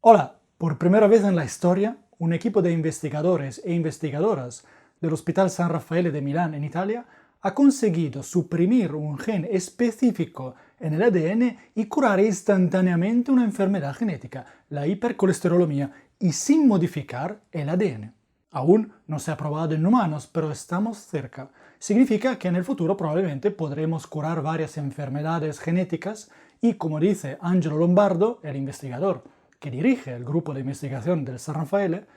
Hola, por primera vez en la historia, un equipo de investigadores e investigadoras del Hospital San Raffaele de Milán, en Italia, ha conseguido suprimir un gen específico en el ADN y curar instantáneamente una enfermedad genética, la hipercolesterolemia, y sin modificar el ADN. Aún no se ha probado en humanos, pero estamos cerca. Significa que en el futuro probablemente podremos curar varias enfermedades genéticas y, como dice Angelo Lombardo, el investigador que dirige el grupo de investigación del San Raffaele,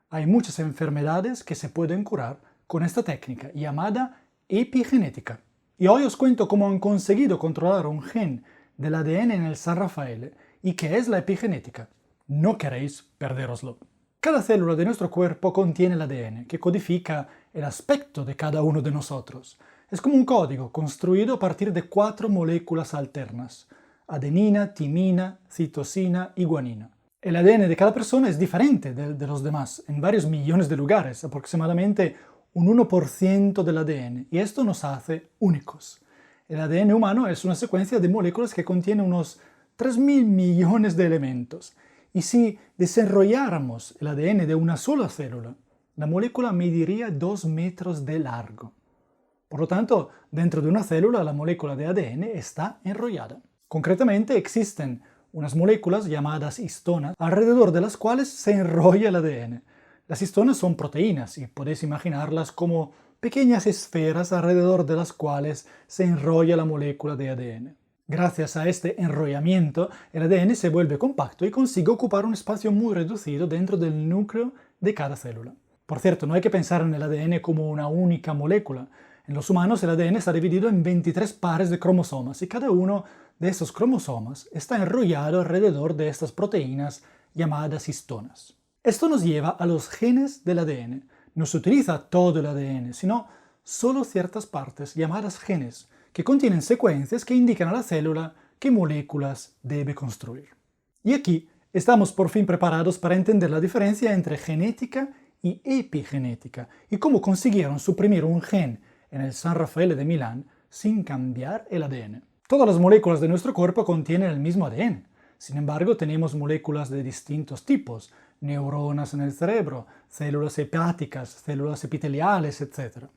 hay muchas enfermedades que se pueden curar con esta técnica llamada epigenética. Y hoy os cuento cómo han conseguido controlar un gen del ADN en el San Raffaele y qué es la epigenética. No queréis perderoslo. Cada célula de nuestro cuerpo contiene el ADN, que codifica el aspecto de cada uno de nosotros. Es como un código construido a partir de 4 moléculas alternas: adenina, timina, citosina y guanina. El ADN de cada persona es diferente de los demás en varios millones de lugares, aproximadamente un 1% del ADN, y esto nos hace únicos. El ADN humano es una secuencia de moléculas que contiene unos 3.000 millones de elementos. Y si desenrolláramos el ADN de una sola célula, la molécula mediría 2 metros de largo. Por lo tanto, dentro de una célula la molécula de ADN está enrollada. Concretamente existen unas moléculas llamadas histonas, alrededor de las cuales se enrolla el ADN. Las histonas son proteínas y podéis imaginarlas como pequeñas esferas alrededor de las cuales se enrolla la molécula de ADN. Gracias a este enrollamiento, el ADN se vuelve compacto y consigue ocupar un espacio muy reducido dentro del núcleo de cada célula. Por cierto, no hay que pensar en el ADN como una única molécula. En los humanos el ADN está dividido en 23 pares de cromosomas y cada uno de estos cromosomas está enrollado alrededor de estas proteínas llamadas histonas. Esto nos lleva a los genes del ADN. No se utiliza todo el ADN, sino solo ciertas partes llamadas genes, que contienen secuencias que indican a la célula qué moléculas debe construir. Y aquí estamos por fin preparados para entender la diferencia entre genética y epigenética y cómo consiguieron suprimir un gen en el San Raffaele de Milán sin cambiar el ADN. Todas las moléculas de nuestro cuerpo contienen el mismo ADN. Sin embargo, tenemos moléculas de distintos tipos: neuronas en el cerebro, células hepáticas, células epiteliales, etc.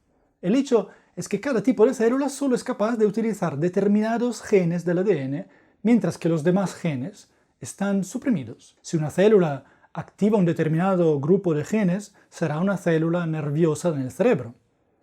El hecho es que cada tipo de célula solo es capaz de utilizar determinados genes del ADN, mientras que los demás genes están suprimidos. Si una célula activa un determinado grupo de genes, será una célula nerviosa en el cerebro.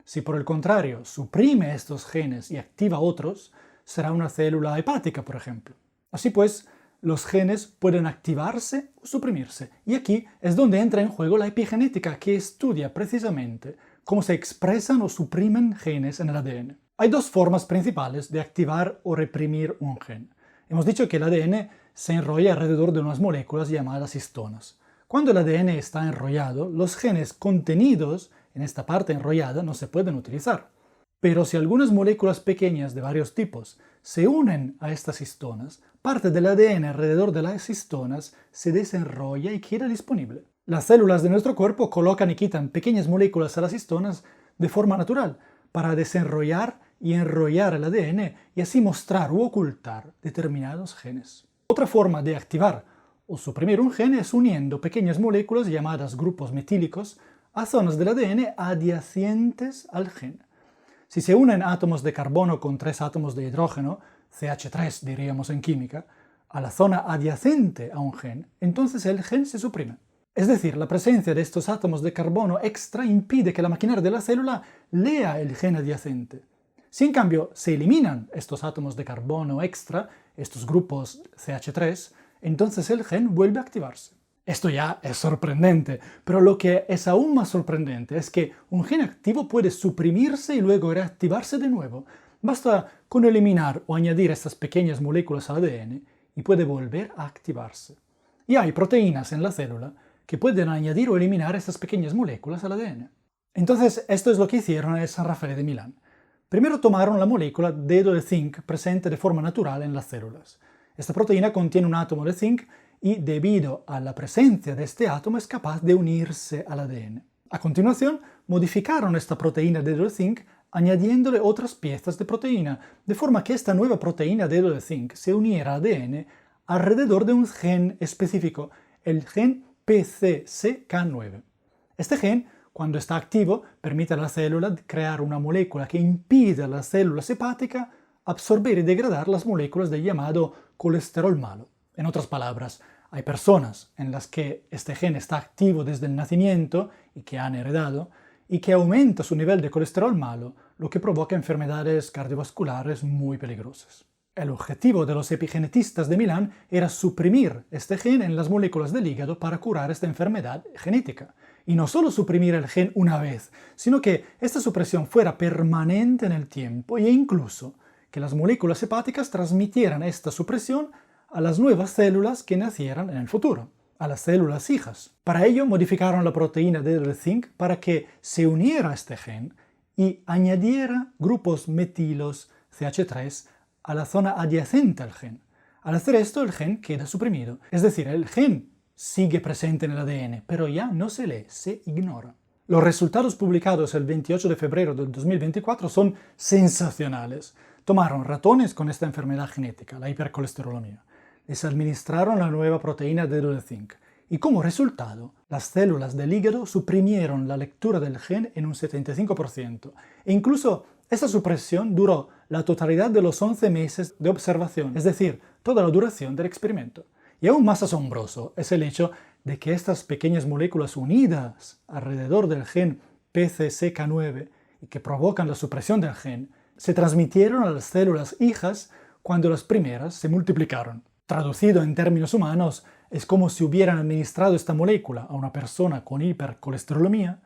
Si por el contrario suprime estos genes y activa otros, será una célula hepática, por ejemplo. Así pues, los genes pueden activarse o suprimirse, y aquí es donde entra en juego la epigenética, que estudia precisamente cómo se expresan o suprimen genes en el ADN. Hay dos formas principales de activar o reprimir un gen. Hemos dicho que el ADN se enrolla alrededor de unas moléculas llamadas histonas. Cuando el ADN está enrollado, los genes contenidos en esta parte enrollada no se pueden utilizar. Pero si algunas moléculas pequeñas de varios tipos se unen a estas histonas, parte del ADN alrededor de las histonas se desenrolla y queda disponible. Las células de nuestro cuerpo colocan y quitan pequeñas moléculas a las histonas de forma natural para desenrollar y enrollar el ADN y así mostrar u ocultar determinados genes. Otra forma de activar o suprimir un gen es uniendo pequeñas moléculas llamadas grupos metílicos a zonas del ADN adyacentes al gen. Si se unen átomos de carbono con 3 átomos de hidrógeno, CH3 diríamos en química, a la zona adyacente a un gen, entonces el gen se suprime. Es decir, la presencia de estos átomos de carbono extra impide que la maquinaria de la célula lea el gen adyacente. Si en cambio se eliminan estos átomos de carbono extra, estos grupos CH3, entonces el gen vuelve a activarse. Esto ya es sorprendente, pero lo que es aún más sorprendente es que un gen activo puede suprimirse y luego reactivarse de nuevo. Basta con eliminar o añadir estas pequeñas moléculas al ADN y puede volver a activarse. Y hay proteínas en la célula que pueden añadir o eliminar estas pequeñas moléculas al ADN. Entonces, esto es lo que hicieron en el San Raffaele de Milán. Primero tomaron la molécula dedo de zinc presente de forma natural en las células. Esta proteína contiene un átomo de zinc y debido a la presencia de este átomo es capaz de unirse al ADN. A continuación, modificaron esta proteína dedo de zinc añadiéndole otras piezas de proteína, de forma que esta nueva proteína dedo de zinc se uniera al ADN alrededor de un gen específico, el gen PCSK9. Este gen, cuando está activo, permite a la célula crear una molécula que impide a las células hepáticas absorber y degradar las moléculas del llamado colesterol malo. En otras palabras, hay personas en las que este gen está activo desde el nacimiento y que han heredado, y que aumenta su nivel de colesterol malo, lo que provoca enfermedades cardiovasculares muy peligrosas. El objetivo de los epigenetistas de Milán era suprimir este gen en las moléculas del hígado para curar esta enfermedad genética. Y no solo suprimir el gen una vez, sino que esta supresión fuera permanente en el tiempo e incluso que las moléculas hepáticas transmitieran esta supresión a las nuevas células que nacieran en el futuro, a las células hijas. Para ello modificaron la proteína del zinc para que se uniera a este gen y añadiera grupos metilos CH3 a la zona adyacente al gen. Al hacer esto, el gen queda suprimido. Es decir, el gen sigue presente en el ADN, pero ya no se lee, se ignora. Los resultados publicados el 28 de febrero del 2024 son sensacionales. Tomaron ratones con esta enfermedad genética, la hipercolesterolemia. Les administraron la nueva proteína del zinc y como resultado, las células del hígado suprimieron la lectura del gen en un 75%. E incluso esta supresión duró la totalidad de los 11 meses de observación, es decir, toda la duración del experimento. Y aún más asombroso es el hecho de que estas pequeñas moléculas unidas alrededor del gen PCSK9 y que provocan la supresión del gen, se transmitieron a las células hijas cuando las primeras se multiplicaron. Traducido en términos humanos, es como si hubieran administrado esta molécula a una persona con hipercolesterolemia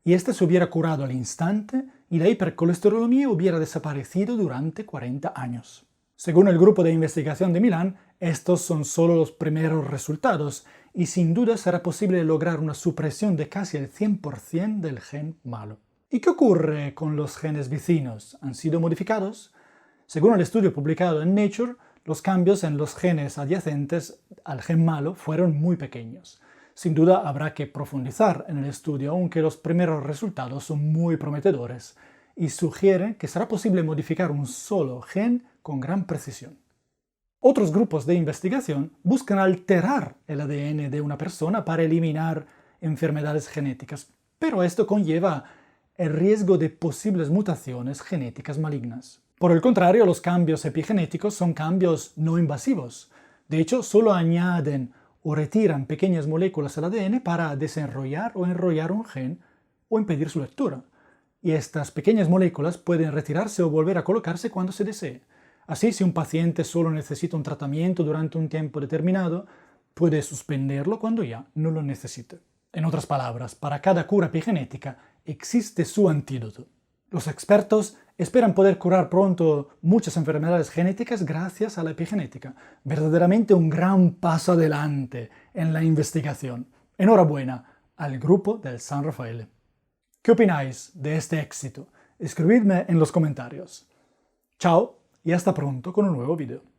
y éste se hubiera curado al instante y la hipercolesterolemia hubiera desaparecido durante 40 años. Según el grupo de investigación de Milán, estos son solo los primeros resultados y sin duda será posible lograr una supresión de casi el 100% del gen malo. ¿Y qué ocurre con los genes vecinos? ¿Han sido modificados? Según el estudio publicado en Nature, los cambios en los genes adyacentes al gen malo fueron muy pequeños. Sin duda habrá que profundizar en el estudio, aunque los primeros resultados son muy prometedores y sugieren que será posible modificar un solo gen con gran precisión. Otros grupos de investigación buscan alterar el ADN de una persona para eliminar enfermedades genéticas, pero esto conlleva el riesgo de posibles mutaciones genéticas malignas. Por el contrario, los cambios epigenéticos son cambios no invasivos. De hecho, solo añaden o retiran pequeñas moléculas al ADN para desenrollar o enrollar un gen o impedir su lectura. Y estas pequeñas moléculas pueden retirarse o volver a colocarse cuando se desee. Así, si un paciente solo necesita un tratamiento durante un tiempo determinado, puede suspenderlo cuando ya no lo necesite. En otras palabras, para cada cura epigenética existe su antídoto. Los expertos esperan poder curar pronto muchas enfermedades genéticas gracias a la epigenética. Verdaderamente un gran paso adelante en la investigación. Enhorabuena al grupo del San Raffaele. ¿Qué opináis de este éxito? Escribidme en los comentarios. Chao y hasta pronto con un nuevo video.